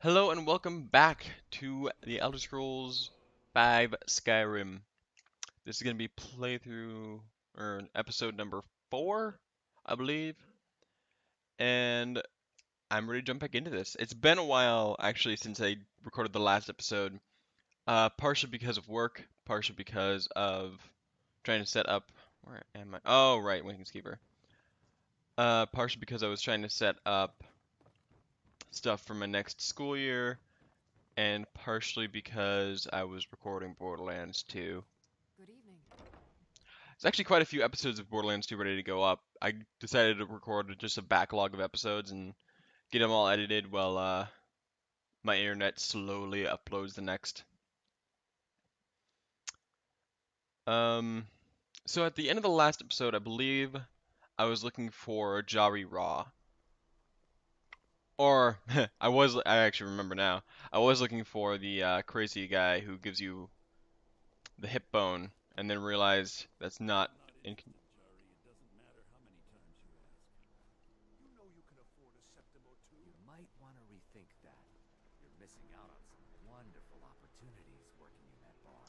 Hello and welcome back to the Elder Scrolls 5 Skyrim. This is going to be playthrough, or episode number 4, I believe. And I'm ready to jump back into this. It's been a while, actually, since I recorded the last episode. Partially because of work, partially because of trying to set up... Where am I? Oh, right, Winking's Keeper. Partially because I was trying to set up stuff for my next school year, and partially because I was recording Borderlands 2. Good evening. There's actually quite a few episodes of Borderlands 2 ready to go up. I decided to record just a backlog of episodes and get them all edited while my internet slowly uploads the next. Um, so at the end of the last episode, I believe I was looking for Jaree-ra. Or, I actually remember now. I was looking for the crazy guy who gives you the hip bone, and then realized that's not Not in. instant, Jaree. It doesn't matter how many times you ask. You know you can afford a septim or two. You might want to rethink that. You're missing out on some wonderful opportunities working in that bar.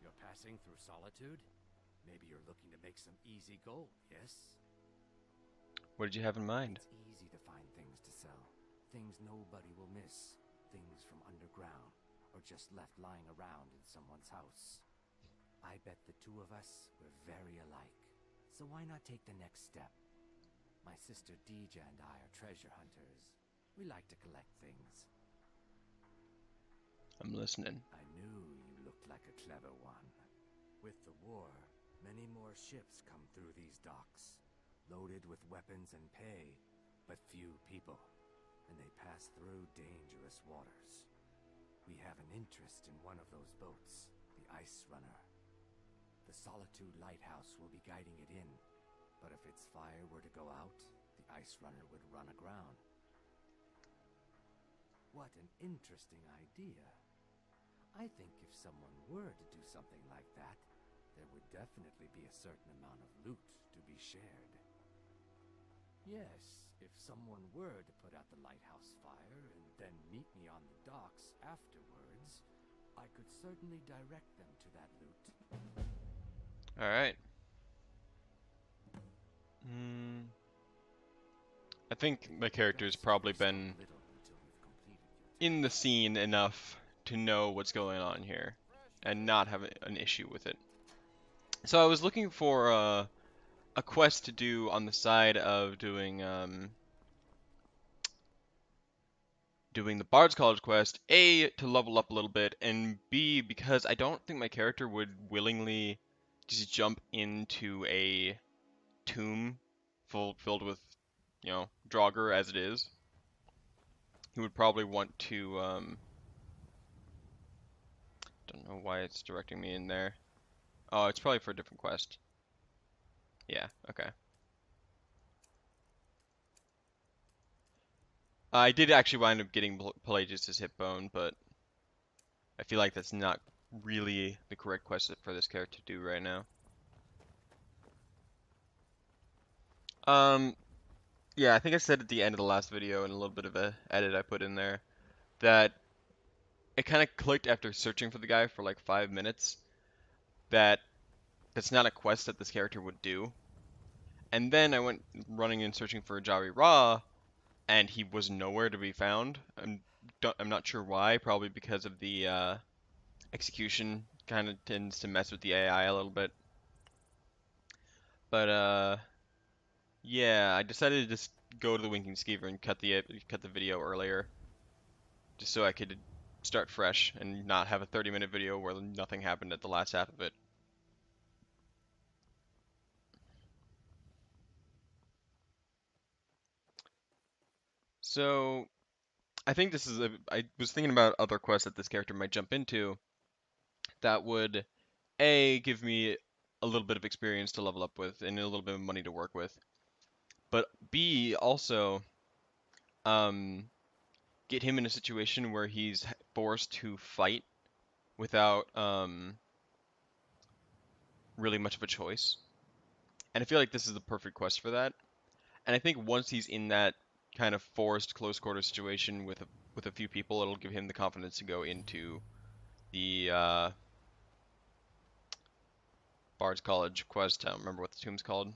You're passing through solitude? Maybe you're looking to make some easy gold, yes? What did you have in mind? It's easy to find things to sell. Things nobody will miss. Things from underground, or just left lying around in someone's house. I bet the two of us were very alike. So why not take the next step? My sister Deeja and I are treasure hunters. We like to collect things. I'm listening. I knew you looked like a clever one. With the war, many more ships come through these docks, loaded with weapons and pay, but few people, and they pass through dangerous waters. We have an interest in one of those boats, the Ice Runner. The Solitude Lighthouse will be guiding it in, but if its fire were to go out, the Ice Runner would run aground. What an interesting idea. I think if someone were to do something like that, there would definitely be a certain amount of loot to be shared. Yes, if someone were to put out the lighthouse fire and then meet me on the docks afterwards, I could certainly direct them to that loot. All right. Hmm. I think my character's Best if probably you stop been little until you've completed your in the task. scene enough to know what's going on here and not have an issue with it. So I was looking for a quest to do on the side of doing the Bard's College quest, A, to level up a little bit, and B, because I don't think my character would willingly just jump into a tomb filled with, Draugr as it is. He would probably want to, don't know why it's directing me in there. Oh, it's probably for a different quest. Yeah, okay. I did actually wind up getting Pelagius' hip bone, but I feel like that's not really the correct quest for this character to do right now. Um, yeah, I think I said at the end of the last video and a little bit of a edit I put in there that it kind of clicked after searching for the guy for like 5 minutes that that's not a quest that this character would do. And then I went running and searching for Jaree-ra, and he was nowhere to be found. I'm not sure why. Probably because of the execution kind of tends to mess with the AI a little bit. But yeah, I decided to just go to the Winking Skeever and cut the video earlier, just so I could start fresh and not have a 30-minute video where nothing happened at the last half of it. So I think this is I was thinking about other quests that this character might jump into that would A, give me a little bit of experience to level up with and a little bit of money to work with, but B, also um, get him in a situation where he's forced to fight without really much of a choice. And I feel like this is the perfect quest for that. And I think once he's in that kind of forced close quarter situation with a few people, it'll give him the confidence to go into the Bard's College quest. I don't remember what the tomb's called.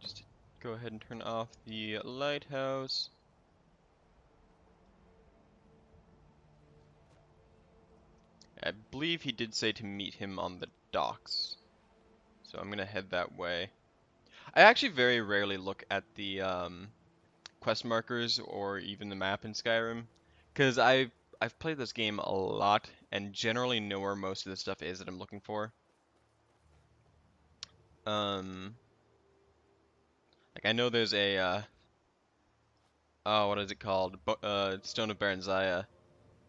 Just go ahead and turn off the lighthouse. I believe he did say to meet him on the docks, so I'm gonna head that way. I actually very rarely look at the quest markers or even the map in Skyrim, because I've played this game a lot and generally know where most of the stuff is that I'm looking for. Um, like I know there's a oh, what is it called? Stone of Baranziah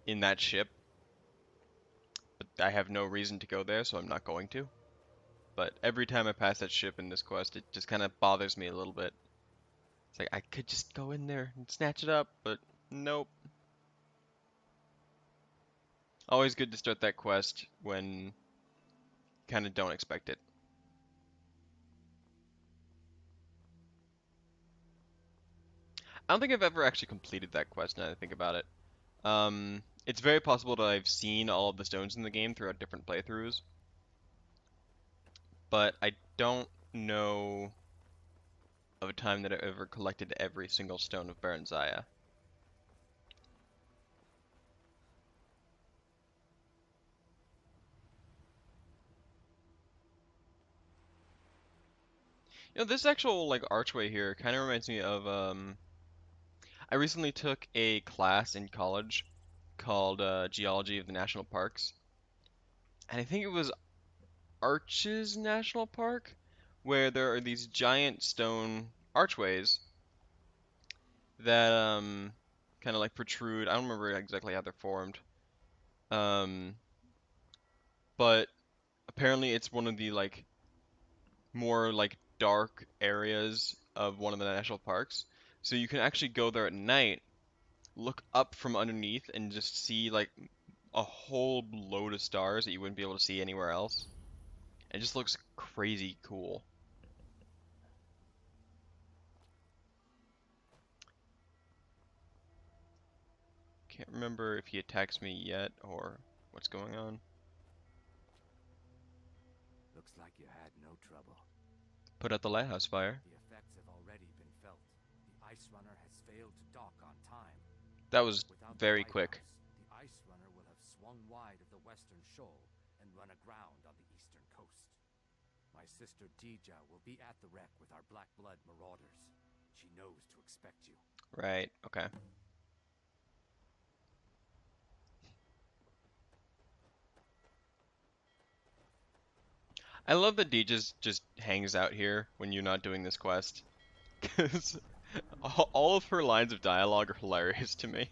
in that ship, but I have no reason to go there, so I'm not going to. But every time I pass that ship in this quest, it just kind of bothers me a little bit. It's like I could just go in there and snatch it up, but nope. Always good to start that quest when kind of don't expect it. I don't think I've ever actually completed that quest now that I think about it. It's very possible that I've seen all of the stones in the game throughout different playthroughs, but I don't know of a time that I ever collected every single stone of Baranziah. You know, this actual like archway here kind of reminds me of I recently took a class in college called Geology of the National Parks, and I think it was Arches National Park, where there are these giant stone archways that kind of like protrude. I don't remember exactly how they're formed. Um, but apparently it's one of the like more like dark areas of one of the national parks. So you can actually go there at night, look up from underneath and just see like a whole load of stars that you wouldn't be able to see anywhere else. It just looks crazy cool. Can't remember if he attacks me yet or what's going on. Looks like you had no trouble. Put out the lighthouse fire. The effects have already been felt. The ice runner has failed to dock on time. That was Without the very lighthouse, quick. the ice runner will have swung wide of the western shoal and run aground on the eastern coast. My sister Dija will be at the wreck with our Black Blood marauders. She knows to expect you. Right, okay. I love that D just hangs out here when you're not doing this quest. Because all of her lines of dialogue are hilarious to me.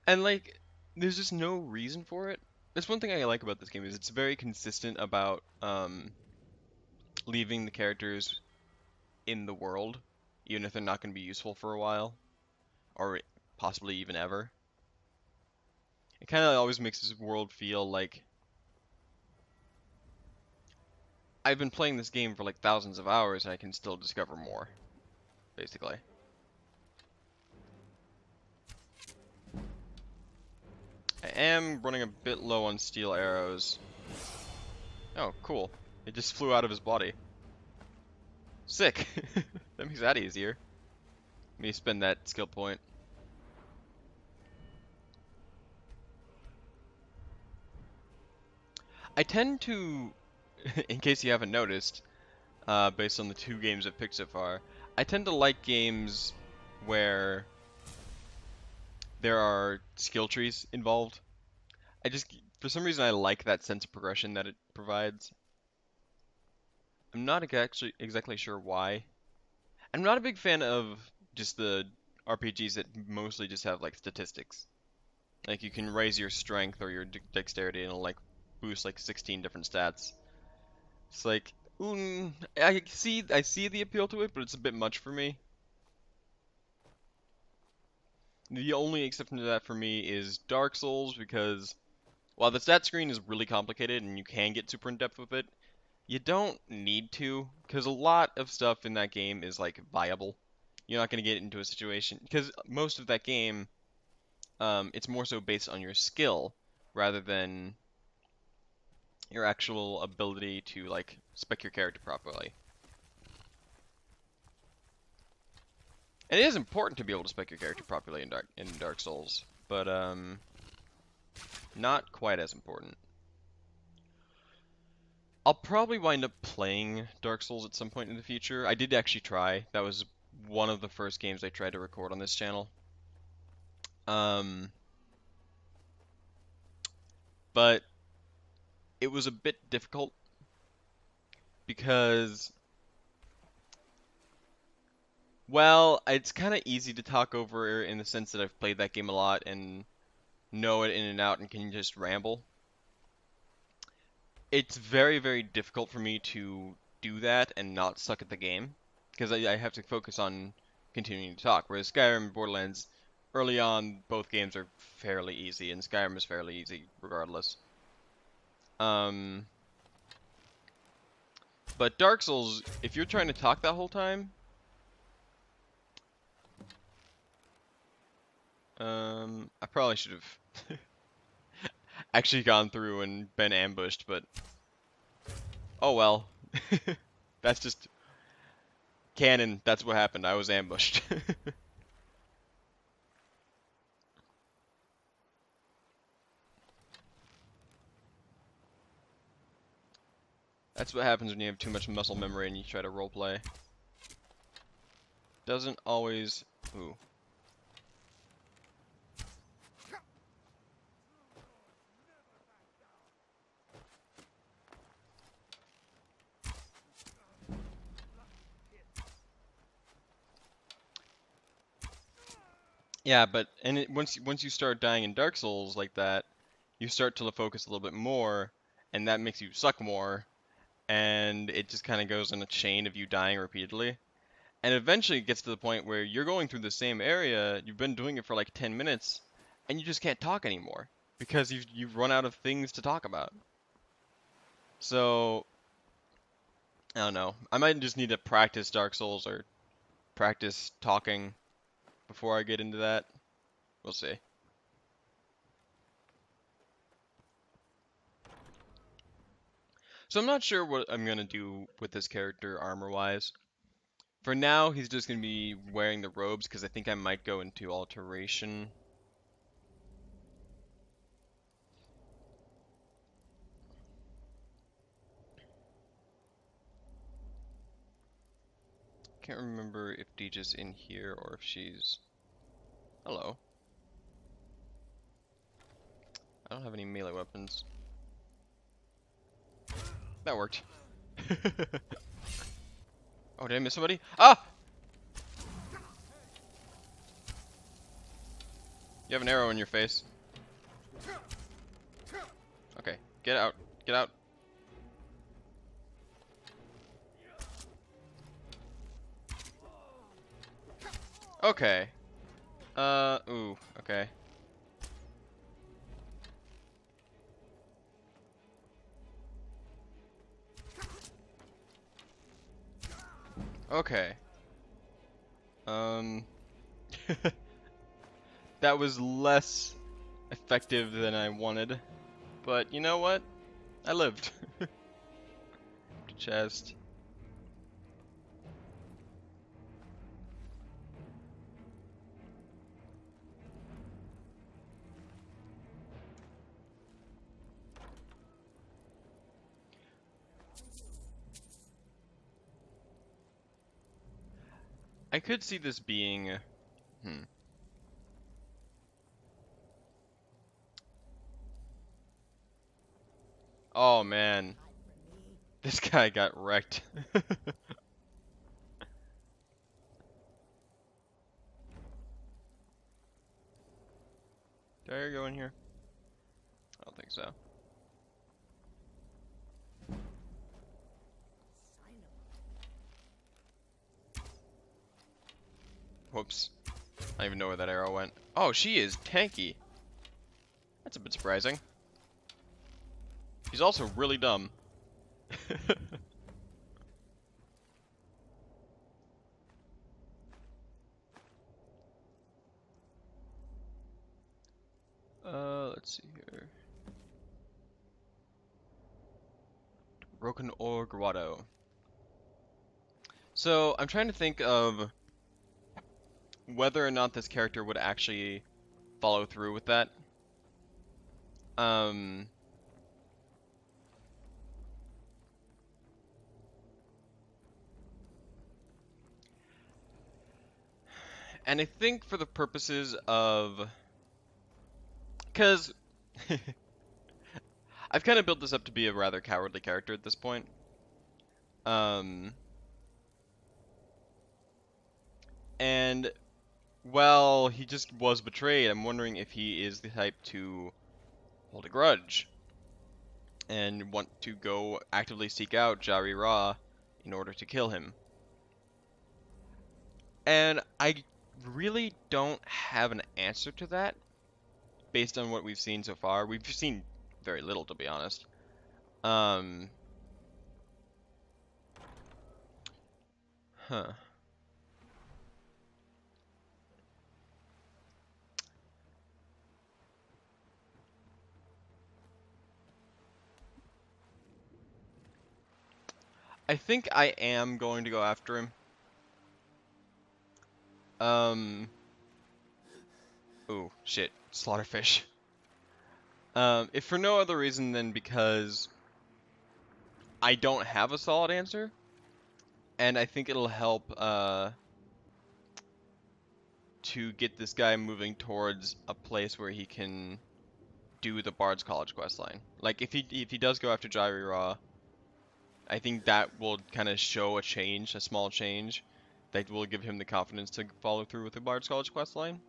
And like, there's just no reason for it. That's one thing I like about this game is it's very consistent about leaving the characters in the world, even if they're not going to be useful for a while, or possibly even ever. It kind of always makes this world feel like I've been playing this game for like thousands of hours and I can still discover more, basically. I am running a bit low on steel arrows. Oh, cool. It just flew out of his body. Sick. That makes that easier. Let me spend that skill point. I tend to, in case you haven't noticed, based on the two games I've picked so far, I tend to like games where there are skill trees involved. I just, for some reason, I like that sense of progression that it provides. I'm not actually exactly sure why. I'm not a big fan of just the RPGs that mostly just have like statistics. Like you can raise your strength or your dexterity and it'll like boost like 16 different stats. It's like, I see the appeal to it, but it's a bit much for me. The only exception to that for me is Dark Souls, because while the stat screen is really complicated and you can get super in depth with it, you don't need to, because a lot of stuff in that game is like viable. You're not going to get into a situation, because most of that game, it's more so based on your skill rather than your actual ability to like spec your character properly. And it is important to be able to spec your character properly in Dark Souls, but not quite as important. I'll probably wind up playing Dark Souls at some point in the future. I did actually try. That was one of the first games I tried to record on this channel. Um, but it was a bit difficult because, well, it's kind of easy to talk over in the sense that I've played that game a lot and know it in and out and can just ramble. It's very, very difficult for me to do that and not suck at the game because I have to focus on continuing to talk. Whereas Skyrim and Borderlands, early on, both games are fairly easy, and Skyrim is fairly easy regardless. Um, but Dark Souls, if you're trying to talk that whole time, I probably should have actually gone through and been ambushed, but oh well. That's just canon. That's what happened. I was ambushed. That's what happens when you have too much muscle memory and you try to roleplay. Doesn't always... Ooh. Yeah, but once you start dying in Dark Souls like that, you start to focus a little bit more, and that makes you suck more, and it just kind of goes in a chain of you dying repeatedly. And eventually it gets to the point where you're going through the same area, you've been doing it for like 10 minutes, and you just can't talk anymore because you've run out of things to talk about. So, I don't know. I might just need to practice Dark Souls or practice talking before I get into that. We'll see. So I'm not sure what I'm gonna do with this character armor-wise. For now, he's just gonna be wearing the robes because I think I might go into alteration. Can't remember if Deeja's in here or if she's... Hello. I don't have any melee weapons. That worked. Oh, did I miss somebody? Ah! You have an arrow in your face. Okay, get out. Get out. Okay. Ooh, okay. Okay. Um... That was less effective than I wanted. But you know what? I lived. Chest. I could see this being... Oh man. This guy got wrecked. Did I go in here? I don't think so. Whoops. I don't even know where that arrow went. Oh, she is tanky. That's a bit surprising. She's also really dumb. Let's see here. Broken Ore Grotto. So, I'm trying to think of whether or not this character would actually follow through with that. Um, and I think for the purposes of, because I've kind of built this up to be a rather cowardly character at this point. Um, and well, he just was betrayed. I'm wondering if he is the type to hold a grudge and want to go actively seek out Jaree-ra in order to kill him. And I really don't have an answer to that based on what we've seen so far. We've seen very little, to be honest. Um, huh. I think I am going to go after him. Um, ooh, shit, slaughterfish. If for no other reason than because I don't have a solid answer, and I think it'll help, to get this guy moving towards a place where he can do the Bard's College questline. Like, if he does go after Jaree-ra, I think that will kind of show a change, a small change, that will give him the confidence to follow through with the Bard's College questline.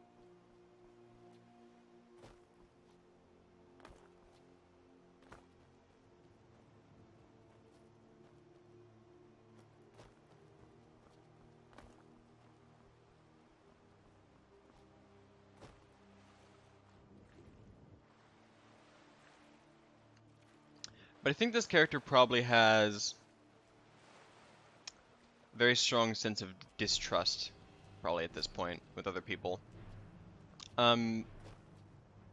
But I think this character probably has a very strong sense of distrust, probably at this point, with other people. Um,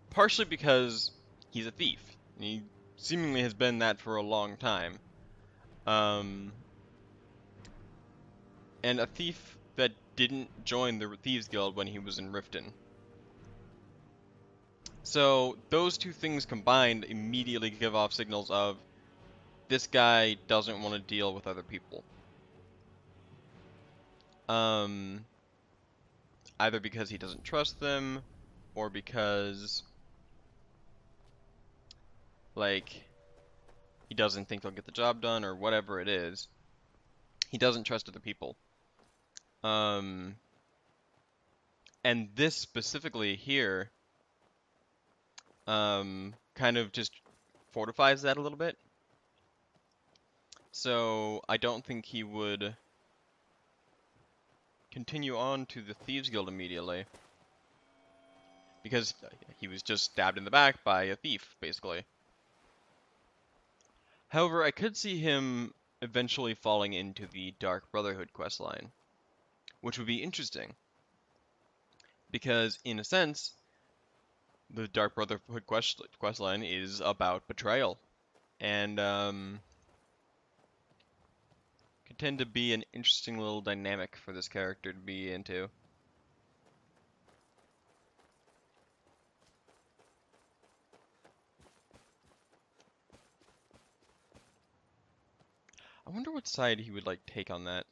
Partially because he's a thief. He seemingly has been that for a long time. Um, and a thief that didn't join the Thieves Guild when he was in Riften. So those two things combined immediately give off signals of this guy doesn't want to deal with other people. Um, Either because he doesn't trust them, or because, like, he doesn't think they'll get the job done, or whatever it is. He doesn't trust other people. Um, and this specifically here, kind of just fortifies that a little bit. So I don't think he would continue on to the Thieves Guild immediately, because he was just stabbed in the back by a thief, basically. However, I could see him eventually falling into the Dark Brotherhood questline, which would be interesting, because in a sense, the Dark Brotherhood questline is about betrayal, and could tend to be an interesting little dynamic for this character to be into. I wonder what side he would like take on that.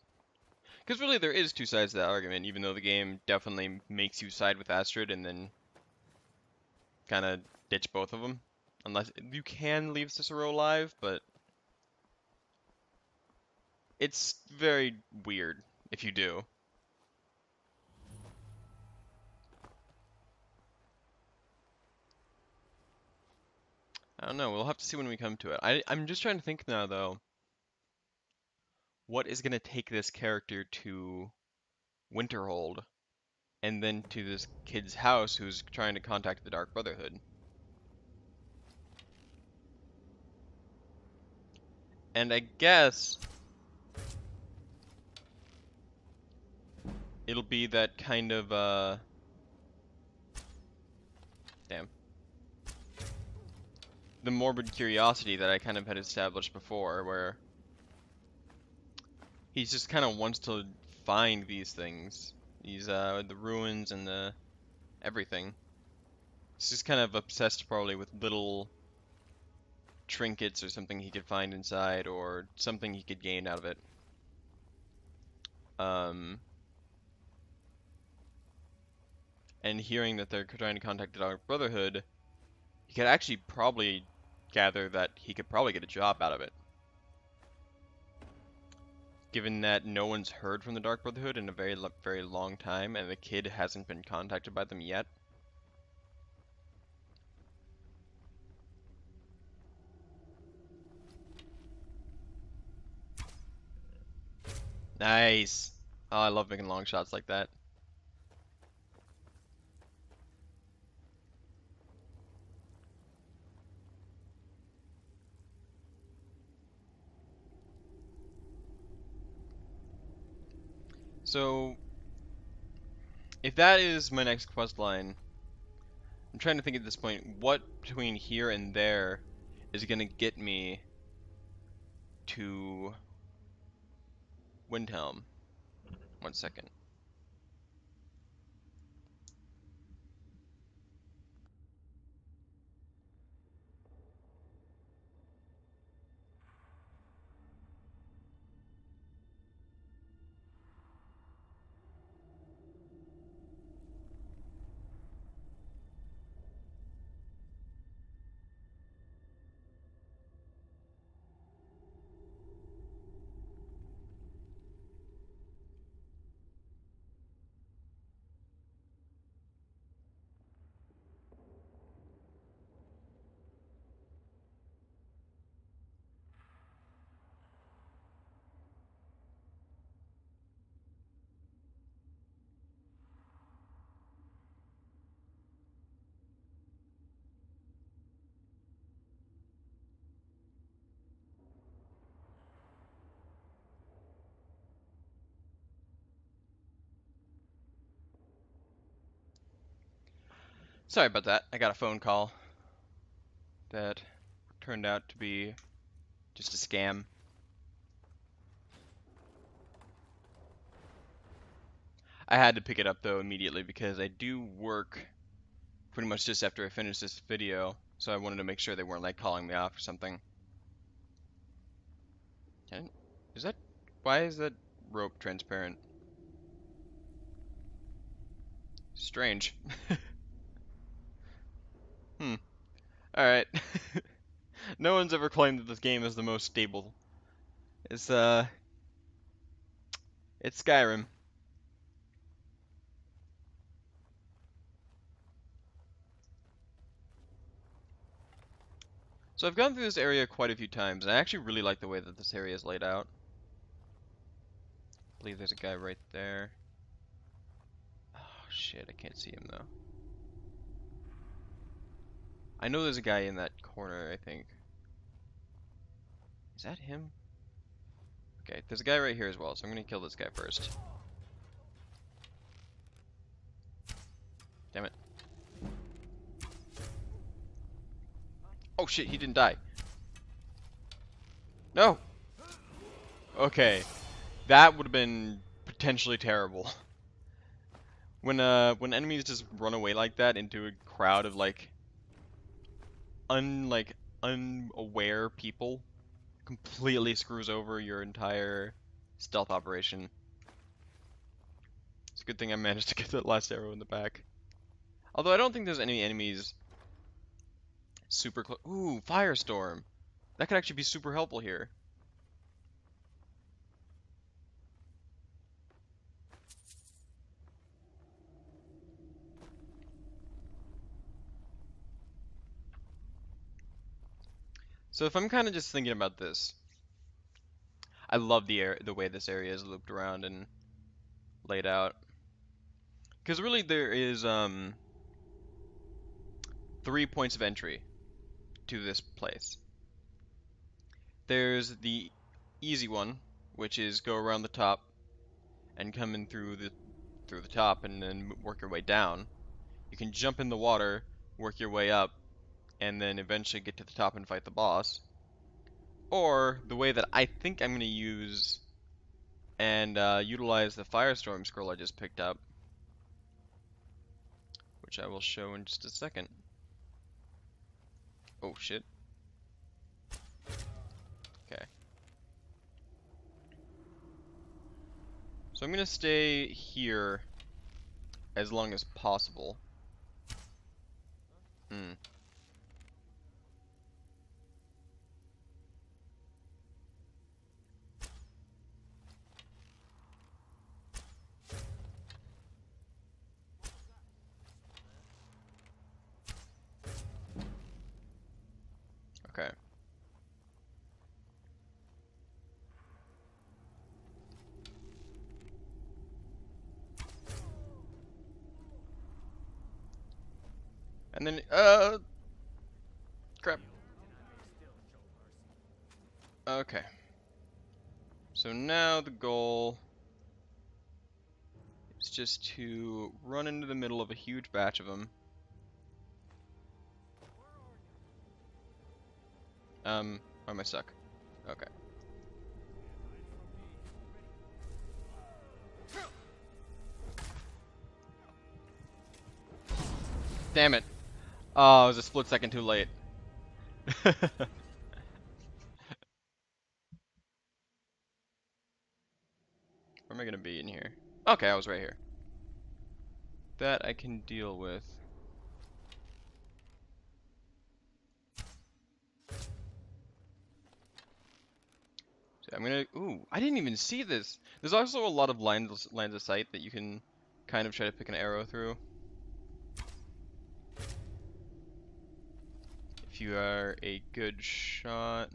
Because really there is two sides to that argument, even though the game definitely makes you side with Astrid and then kind of ditch both of them. Unless you can leave Cicero alive, but it's very weird if you do. I don't know, we'll have to see when we come to it. I'm just trying to think now, though, what is going to take this character to Winterhold? and then to this kid's house who's trying to contact the Dark Brotherhood. And I guess it'll be that kind of, damn. The morbid curiosity that I kind of had established before, where he just kind of wants to find these things. These, the ruins and the everything. He's just kind of obsessed probably with little trinkets or something he could find inside, or something he could gain out of it. And hearing that they're trying to contact the Dark Brotherhood, he could actually probably gather that he could probably get a job out of it. Given that no one's heard from the Dark Brotherhood in a very long time, and the kid hasn't been contacted by them yet. Nice! Oh, I love making long shots like that. So, if that is my next quest line, I'm trying to think at this point, what between here and there is going to get me to Windhelm? 1 second. Sorry about that. I got a phone call that turned out to be just a scam. I had to pick it up though immediately because I do work pretty much just after I finish this video, so I wanted to make sure they weren't like calling me off or something. Is that, why is that rope transparent? Strange. Hmm. Alright. No one's ever claimed that this game is the most stable. It's it's Skyrim. So I've gone through this area quite a few times, and I actually really like the way that this area is laid out. I believe there's a guy right there. Oh shit, I can't see him though. I know there's a guy in that corner, I think. Is that him? Okay, there's a guy right here as well, so I'm gonna kill this guy first. Damn it. Oh shit, he didn't die. No! Okay. That would have been potentially terrible. When enemies just run away like that into a crowd of like unaware people, completely screws over your entire stealth operation. It's a good thing I managed to get that last arrow in the back. Although I don't think there's any enemies super close. Ooh, Firestorm. That could actually be super helpful here. So if I'm kind of just thinking about this, I love the way this area is looped around and laid out. Because really there is 3 points of entry to this place. There's the easy one, which is go around the top and come in through the top and then work your way down. You can jump in the water, work your way up, and then eventually get to the top and fight the boss. Or the way that I think I'm going to use and utilize the Firestorm scroll I just picked up, which I will show in just a second. Oh shit. Okay. So I'm going to stay here as long as possible. Hmm. Okay. And then, crap. Okay. So now the goal is just to run into the middle of a huge batch of them. Why am I stuck? Okay. Damn it. Oh, it was a split second too late. Where am I gonna be in here? Okay, I was right here. That I can deal with. So I'm gonna. Ooh, I didn't even see this. There's also a lot of lines of sight that you can kind of try to pick an arrow through. If you are a good shot.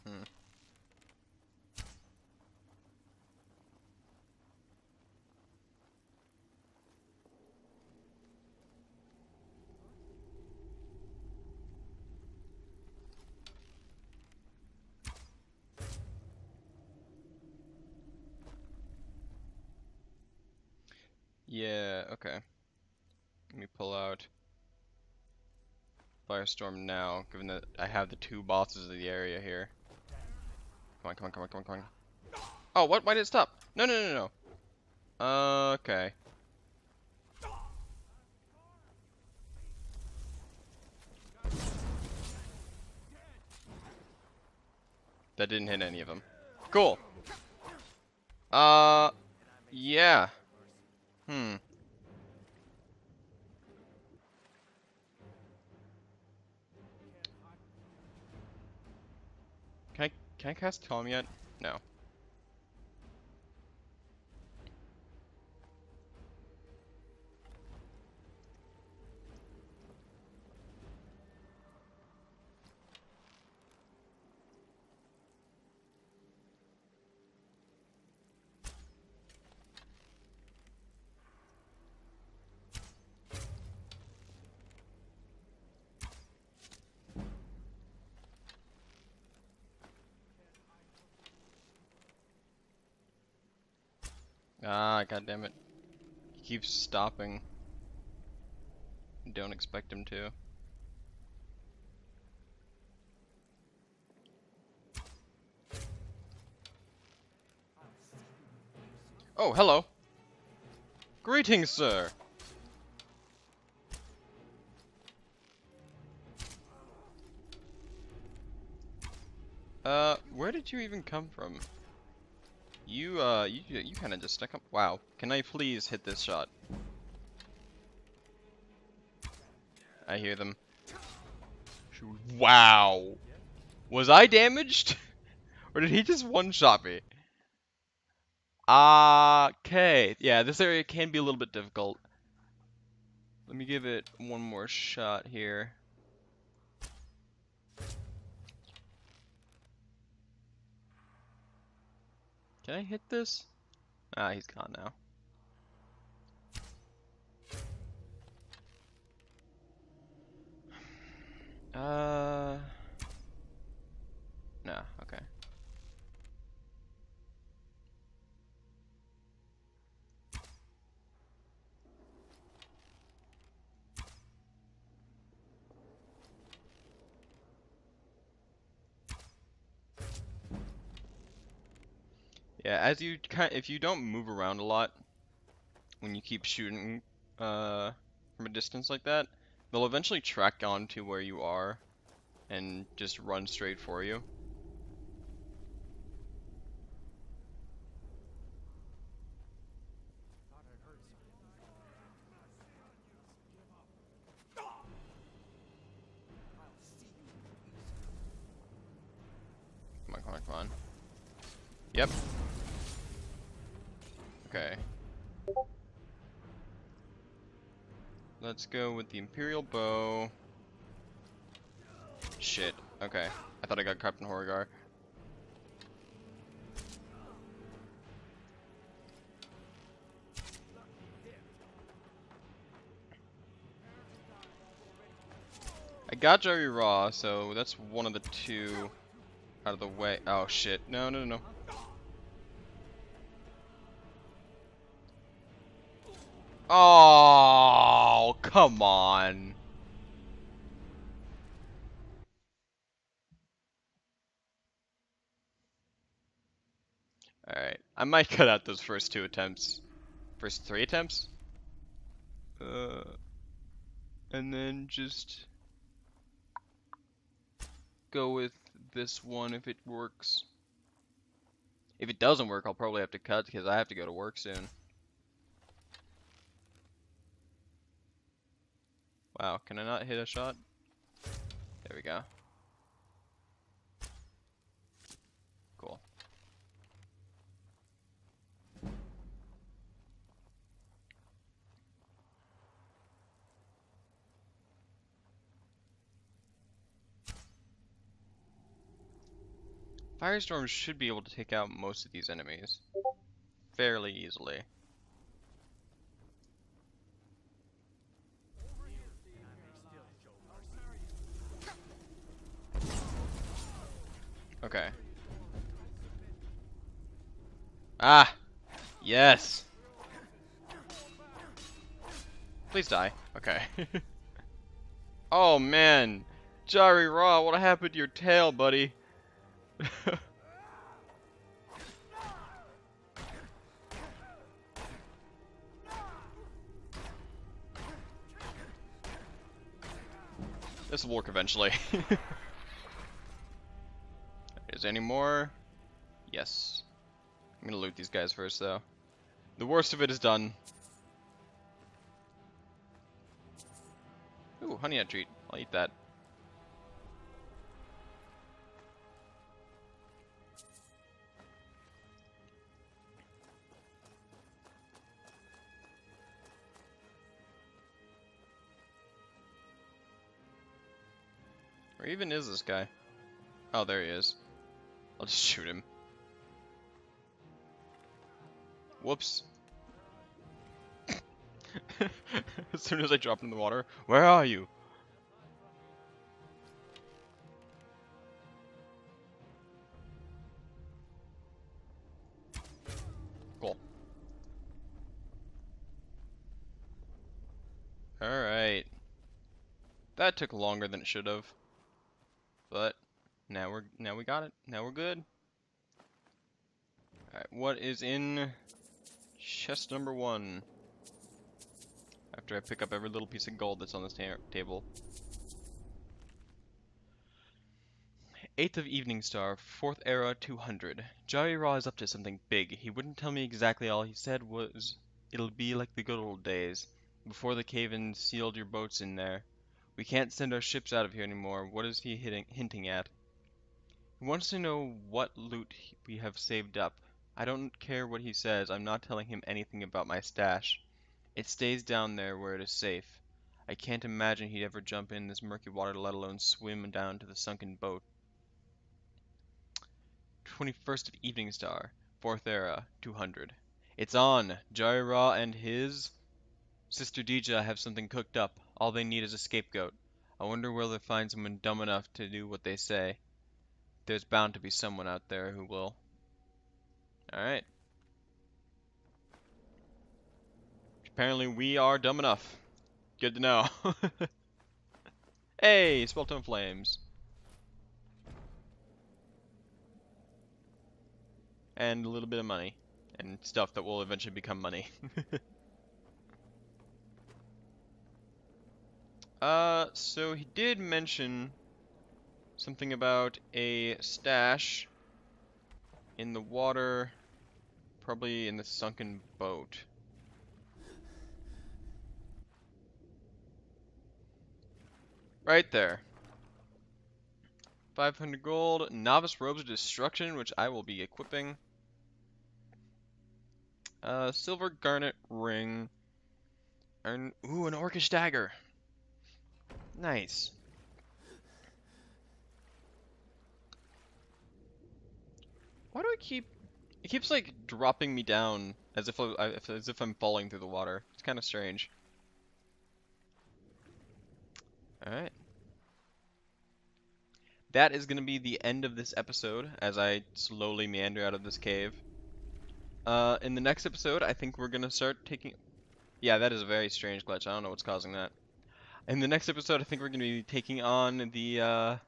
Hmm. Yeah, okay. Let me pull out Firestorm now, given that I have the 2 bosses of the area here. Come on, come on, come on, come on, come on. Oh, what? Why did it stop? No, no, no, no. Okay. That didn't hit any of them. Cool. Yeah. Hmm. Can I cast Calm yet? No. Ah, god damn it. He keeps stopping. Don't expect him to. Oh, hello. Greetings, sir. Where did you even come from? You kind of just stuck up. Wow. Can I please hit this shot? I hear them. Wow. Was I damaged? Or did he just one-shot me? Okay. Yeah, this area can be a little bit difficult. Let me give it one more shot here. Can I hit this? Ah, he's gone now. No, okay. Yeah, if you don't move around a lot when you keep shooting from a distance like that, they'll eventually track on to where you are and just run straight for you. Come on, come on, come on. Yep. Okay. Let's go with the Imperial Bow. Shit. Okay. I thought I got Captain Horrigar. I got Jaree-ra, so that's one of the two out of the way. Oh shit. No, no, no, no. Oh, come on. Alright. I might cut out those first two attempts. First three attempts? Uh, and then just go with this one if it works. If it doesn't work, I'll probably have to cut because I have to go to work soon. Wow, can I not hit a shot? There we go. Cool. Firestorm should be able to take out most of these enemies fairly easily. Okay. Ah! Yes! Please die. Okay. Oh man! Jaree-ra, what happened to your tail, buddy? This will work eventually. Is there any more? Yes. I'm gonna loot these guys first, though. The worst of it is done. Ooh, honey nut treat. I'll eat that. Where even is this guy? Oh, there he is. I'll just shoot him. Whoops. As soon as I drop him in the water, where are you? Cool. Alright. That took longer than it should have. But now we got it. Now we're good. Alright, what is in chest number 1? After I pick up every little piece of gold that's on this table. 8th of Evening Star, 4th Era 200. Jaree-ra is up to something big. He wouldn't tell me exactly. All he said was, it'll be like the good old days, before the cave-in sealed your boats in there. We can't send our ships out of here anymore. What is he hinting at? He wants to know what loot we have saved up. I don't care what he says, I'm not telling him anything about my stash. It stays down there where it is safe. I can't imagine he'd ever jump in this murky water, let alone swim down to the sunken boat. 21st of Evening Star, 4th Era, 200. It's on! Jaree-ra and his Sister Dija have something cooked up. All they need is a scapegoat. I wonder where they'll find someone dumb enough to do what they say. There's bound to be someone out there who will. Alright. Apparently we are dumb enough. Good to know. Hey, Spelltone Flames. And a little bit of money. And stuff that will eventually become money. So he did mention something about a stash in the water, probably in the sunken boat. Right there. 500 gold, Novice Robes of Destruction, which I will be equipping. Silver Garnet Ring. And, ooh, an Orcish Dagger. Nice. Why do I keep... It keeps, like, dropping me down as if I'm falling through the water. It's kind of strange. Alright. That is going to be the end of this episode as I slowly meander out of this cave. In the next episode, I think we're going to start taking... Yeah, that is a very strange glitch. I don't know what's causing that. In the next episode, I think we're going to be taking on the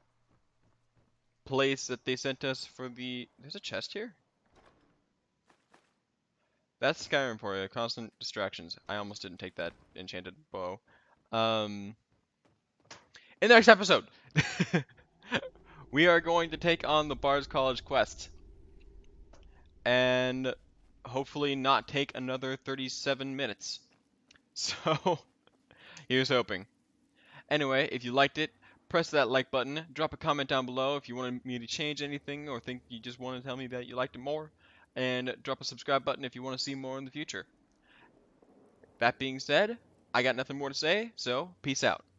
place that they sent us for the... There's a chest here? That's Skyrim for you. Constant distractions. I almost didn't take that enchanted bow. In the next episode, we are going to take on the Bard's College quest. And hopefully not take another 37 minutes. So, here's hoping. Anyway, if you liked it, press that like button. Drop a comment down below if you wanted me to change anything or think you just want to tell me that you liked it more. And drop a subscribe button if you want to see more in the future. That being said, I got nothing more to say, so peace out.